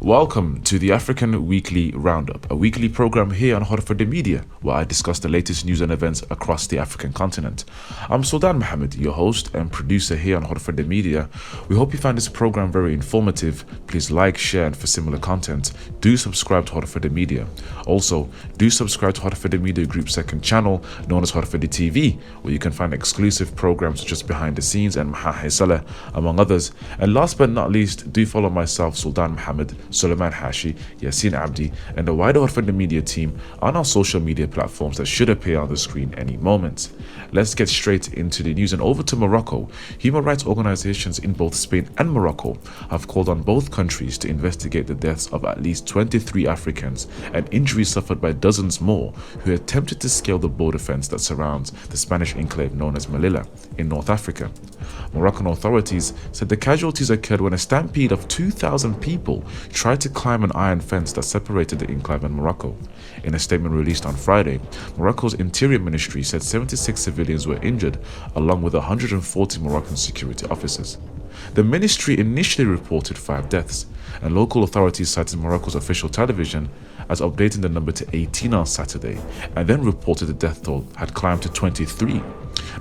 Welcome to the African Weekly Roundup, a weekly program here on HORUFADHI Media, where I discuss the latest news and events across the African continent. I'm Sultan Mohammed, your host and producer here on HORUFADHI Media. We hope you find this program very informative. Please like, share, and for similar content, do subscribe to HORUFADHI Media. Also, do subscribe to HORUFADHI Media Group's second channel, known as HORUFADHI TV, where you can find exclusive programs such as Behind the Scenes and Mahahe Saleh, among others. And last but not least, do follow myself, Sultan Mohammed, Suleiman Hashi, Yasin Abdi, and the wider HORUFADHI Media team on our social media platforms that should appear on the screen any moment. Let's get straight into the news and over to Morocco. Human rights organizations in both Spain and Morocco have called on both countries to investigate the deaths of at least 23 Africans and injuries suffered by dozens more who attempted to scale the border fence that surrounds the Spanish enclave known as Melilla in North Africa. Moroccan authorities said the casualties occurred when a stampede of 2,000 people tried to climb an iron fence that separated the enclave and Morocco. In a statement released on Friday, Morocco's Interior Ministry said 76 civilians were injured, along with 140 Moroccan security officers. The ministry initially reported 5 deaths, and local authorities cited Morocco's official television as updating the number to 18 on Saturday, and then reported the death toll had climbed to 23.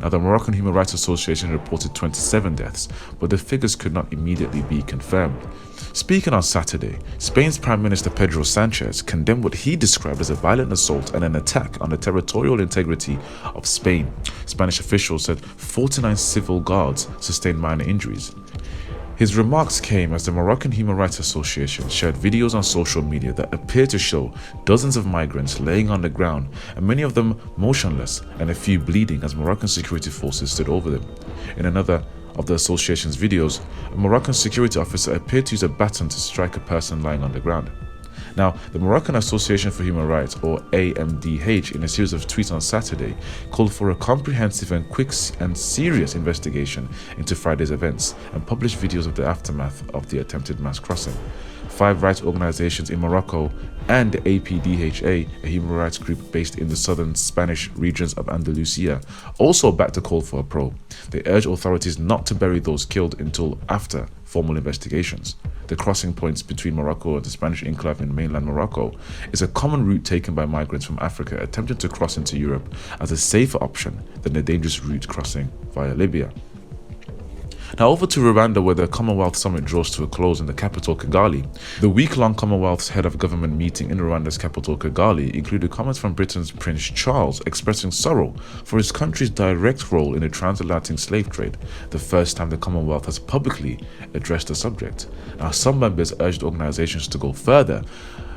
Now, the Moroccan Human Rights Association reported 27 deaths, but the figures could not immediately be confirmed. Speaking on Saturday, Spain's Prime Minister Pedro Sanchez condemned what he described as a violent assault and an attack on the territorial integrity of Spain. Spanish officials said 49 civil guards sustained minor injuries. His remarks came as the Moroccan Human Rights Association shared videos on social media that appear to show dozens of migrants laying on the ground, and many of them motionless and a few bleeding as Moroccan security forces stood over them. In another of the association's videos, a Moroccan security officer appeared to use a baton to strike a person lying on the ground. Now, the Moroccan Association for Human Rights, or AMDH, in a series of tweets on Saturday, called for a comprehensive and quick and serious investigation into Friday's events and published videos of the aftermath of the attempted mass crossing. 5 rights organizations in Morocco and APDHA, a human rights group based in the southern Spanish regions of Andalusia, also backed a call for a probe. They urge authorities not to bury those killed until after formal investigations. The crossing points between Morocco and the Spanish enclave in mainland Morocco is a common route taken by migrants from Africa attempting to cross into Europe as a safer option than the dangerous route crossing via Libya. Now over to Rwanda, where the Commonwealth Summit draws to a close in the capital Kigali. The week-long Commonwealth's head of government meeting in Rwanda's capital Kigali included comments from Britain's Prince Charles expressing sorrow for his country's direct role in the transatlantic slave trade, the first time the Commonwealth has publicly addressed the subject. Now, some members urged organizations to go further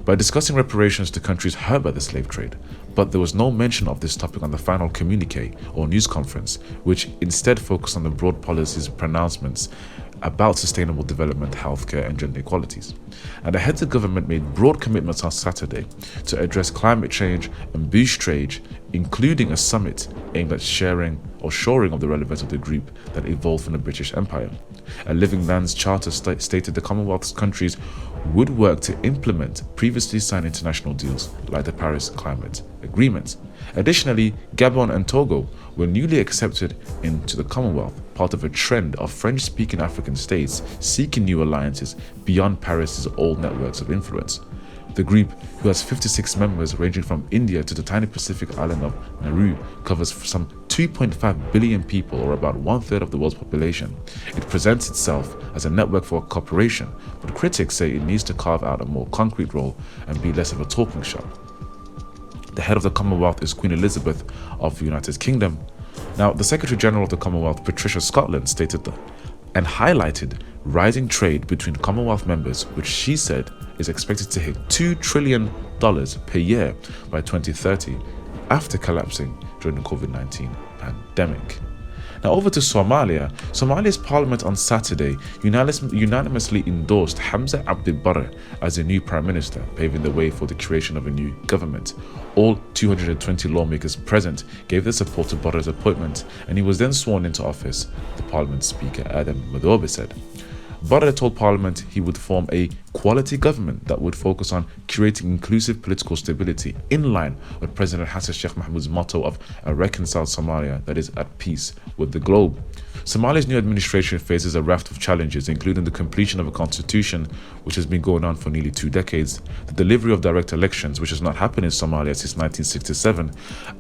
by discussing reparations to countries hurt by the slave trade, but there was no mention of this topic on the final communique or news conference, which instead focused on the broad policies and pronouncements about sustainable development, healthcare, and gender equalities. And the heads of government made broad commitments on Saturday to address climate change and boost trade, including a summit aimed at shoring of the relevance of the group that evolved from the British Empire. A Living Lands Charter stated the Commonwealth's countries would work to implement previously signed international deals like the Paris Climate Agreement. Additionally, Gabon and Togo were newly accepted into the Commonwealth, part of a trend of French-speaking African states seeking new alliances beyond Paris's old networks of influence. The group, who has 56 members ranging from India to the tiny Pacific island of Nauru, covers some 2.5 billion people, or about 1/3 of the world's population. It presents itself as a network for cooperation, but critics say it needs to carve out a more concrete role and be less of a talking shop. The head of the Commonwealth is Queen Elizabeth of the United Kingdom. Now, the Secretary General of the Commonwealth, Patricia Scotland, stated that and highlighted rising trade between Commonwealth members, which she said is expected to hit $2 trillion per year by 2030, after collapsing during the COVID-19 pandemic. Now over to Somalia. Somalia's parliament on Saturday unanimously endorsed Hamza Abdi Barre as the new prime minister, paving the way for the creation of a new government. All 220 lawmakers present gave their support to Barre's appointment, and he was then sworn into office, the parliament speaker Adam Madobe said. Barre told Parliament he would form a quality government that would focus on creating inclusive political stability in line with President Hassan Sheikh Mohamud's motto of a reconciled Somalia that is at peace with the globe. Somalia's new administration faces a raft of challenges, including the completion of a constitution, which has been going on for nearly 2 decades, the delivery of direct elections, which has not happened in Somalia since 1967,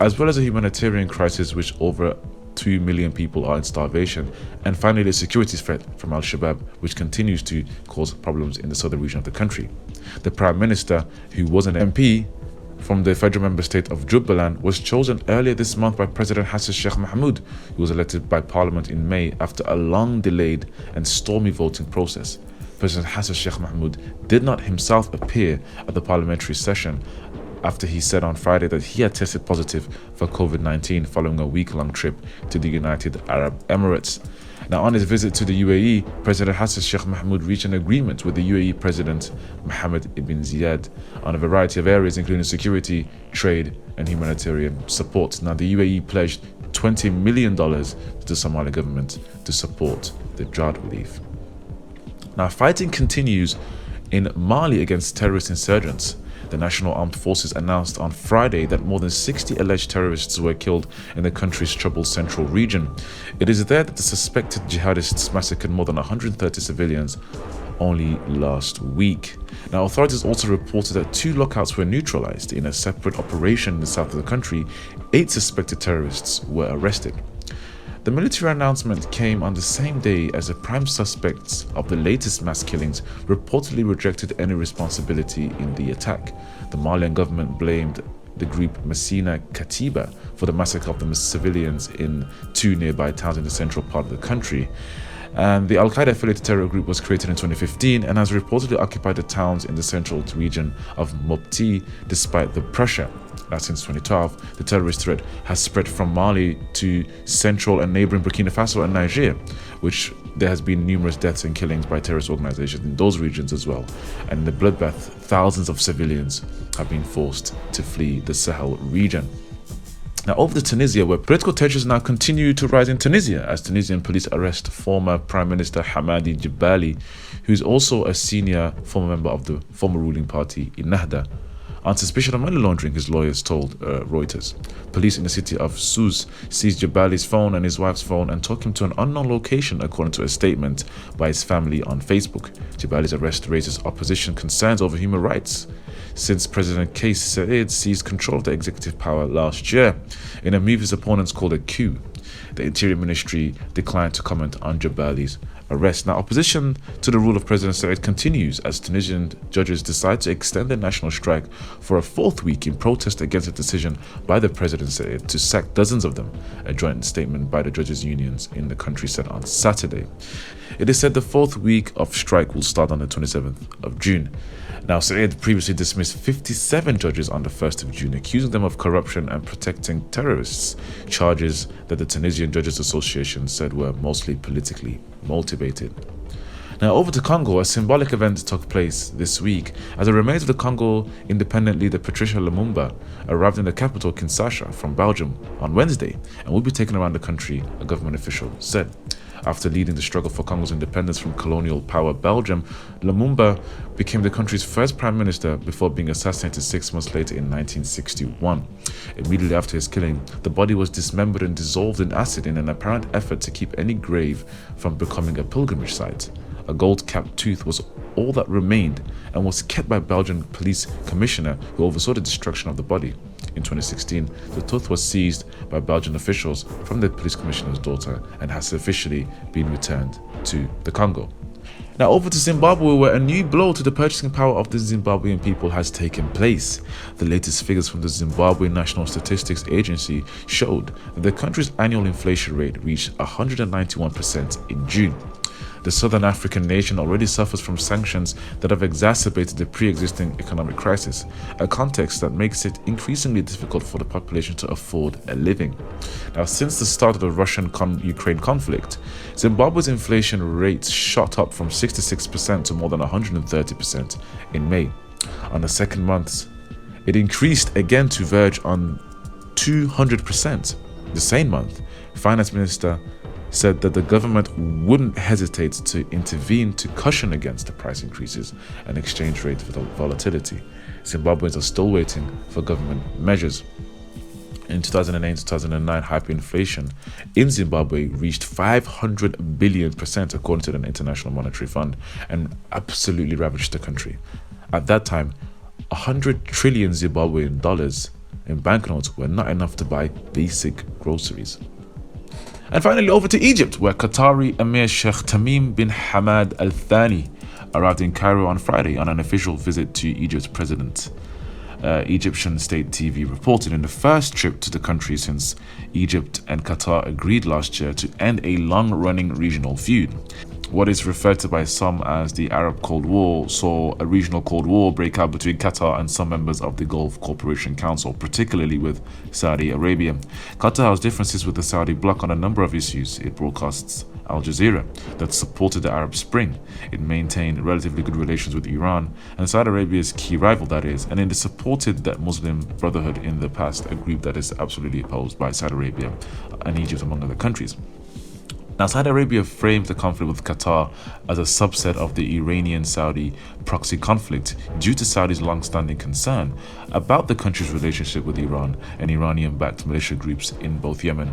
as well as a humanitarian crisis which over 2 million people are in starvation, and finally the security threat from Al-Shabaab, which continues to cause problems in the southern region of the country. The Prime Minister, who was an MP from the federal member state of Jubaland, was chosen earlier this month by President Hassan Sheikh Mohamud, who was elected by Parliament in May after a long delayed and stormy voting process. President Hassan Sheikh Mohamud did not himself appear at the parliamentary session after he said on Friday that he had tested positive for COVID-19 following a week-long trip to the United Arab Emirates. Now, on his visit to the UAE, President Hassan Sheikh Mohamud reached an agreement with the UAE President Mohammed ibn Ziyad on a variety of areas, including security, trade, and humanitarian support. Now, the UAE pledged $20 million to the Somali government to support the drought relief. Now, fighting continues in Mali against terrorist insurgents. The National Armed Forces announced on Friday that more than 60 alleged terrorists were killed in the country's troubled central region. It is there that the suspected jihadists massacred more than 130 civilians only last week. Now, authorities also reported that 2 lookouts were neutralized in a separate operation in the south of the country. 8 suspected terrorists were arrested. The military announcement came on the same day as the prime suspects of the latest mass killings reportedly rejected any responsibility in the attack. The Malian government blamed the group Messina Katiba for the massacre of the civilians in 2 nearby towns in the central part of the country. And the Al-Qaeda affiliated terror group was created in 2015 and has reportedly occupied the towns in the central region of Mopti despite the pressure. Since 2012, the terrorist threat has spread from Mali to central and neighboring Burkina Faso and Niger, which there has been numerous deaths and killings by terrorist organizations in those regions as well. And in the bloodbath, thousands of civilians have been forced to flee the Sahel region. Now, over to Tunisia, where political tensions now continue to rise in Tunisia as Tunisian police arrest former Prime Minister Hamadi Jebali, who is also a senior former member of the former ruling party Ennahda, on suspicion of money laundering, his lawyers told Reuters. Police in the city of Sousse seized Jebali's phone and his wife's phone and took him to an unknown location, according to a statement by his family on Facebook. Jebali's arrest raises opposition concerns over human rights since President Kais Saied seized control of the executive power last year in a move his opponents called a coup. The Interior Ministry declined to comment on Jebali's arrest. Now, opposition to the rule of President Saied continues as Tunisian judges decide to extend the national strike for a 4th week in protest against a decision by the President Saied to sack dozens of them, a joint statement by the judges' unions in the country said on Saturday. It is said the 4th week of strike will start on the 27th of June. Now, Saied previously dismissed 57 judges on the 1st of June, accusing them of corruption and protecting terrorists, charges that the Tunisian Judges Association said were mostly politically motivated. Now, over to Congo, a symbolic event took place this week as the remains of the Congo independent leader Patricia Lumumba arrived in the capital Kinshasa from Belgium on Wednesday and will be taken around the country, a government official said. After leading the struggle for Congo's independence from colonial power Belgium, Lumumba became the country's first prime minister before being assassinated 6 months later in 1961. Immediately after his killing, the body was dismembered and dissolved in acid in an apparent effort to keep any grave from becoming a pilgrimage site. A gold-capped tooth was all that remained and was kept by Belgian police commissioner who oversaw the destruction of the body. In 2016, the tooth was seized by Belgian officials from the police commissioner's daughter and has officially been returned to the Congo. Now, over to Zimbabwe, where a new blow to the purchasing power of the Zimbabwean people has taken place. The latest figures from the Zimbabwe National Statistics Agency showed that the country's annual inflation rate reached 191% in June. The Southern African nation already suffers from sanctions that have exacerbated the pre-existing economic crisis, a context that makes it increasingly difficult for the population to afford a living. Now, since the start of the Russian-Ukraine conflict, Zimbabwe's inflation rate shot up from 66% to more than 130% in May. On the second month, it increased again to verge on 200%. The same month, Finance Minister said that the government wouldn't hesitate to intervene to cushion against the price increases and exchange rate volatility. Zimbabweans are still waiting for government measures. In 2008-2009, hyperinflation in Zimbabwe reached 500 billion%, according to the International Monetary Fund, and absolutely ravaged the country. At that time, 100 trillion Zimbabwean dollars in banknotes were not enough to buy basic groceries. And finally, over to Egypt, where Qatari Emir Sheikh Tamim bin Hamad Al Thani arrived in Cairo on Friday on an official visit to Egypt's president. Egyptian state TV reported in the first trip to the country since Egypt and Qatar agreed last year to end a long-running regional feud. What is referred to by some as the Arab Cold War saw a regional Cold War break out between Qatar and some members of the Gulf Cooperation Council, particularly with Saudi Arabia. Qatar has differences with the Saudi bloc on a number of issues. It broadcasts Al Jazeera that supported the Arab Spring. It maintained relatively good relations with Iran and Saudi Arabia's key rival, that is, and it supported the Muslim Brotherhood in the past, a group that is absolutely opposed by Saudi Arabia and Egypt, among other countries. Now, Saudi Arabia framed the conflict with Qatar as a subset of the Iranian-Saudi proxy conflict due to Saudi's long-standing concern about the country's relationship with Iran and Iranian-backed militia groups in both Yemen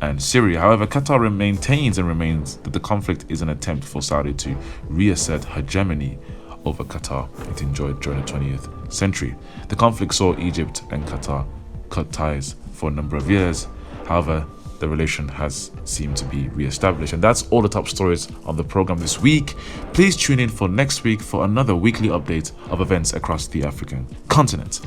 and Syria. However, Qatar maintains that the conflict is an attempt for Saudi to reassert hegemony over Qatar it enjoyed during the 20th century. The conflict saw Egypt and Qatar cut ties for a number of years. However, the relation has seemed to be re-established. And that's all the top stories on the program this week. Please tune in for next week for another weekly update of events across the African continent.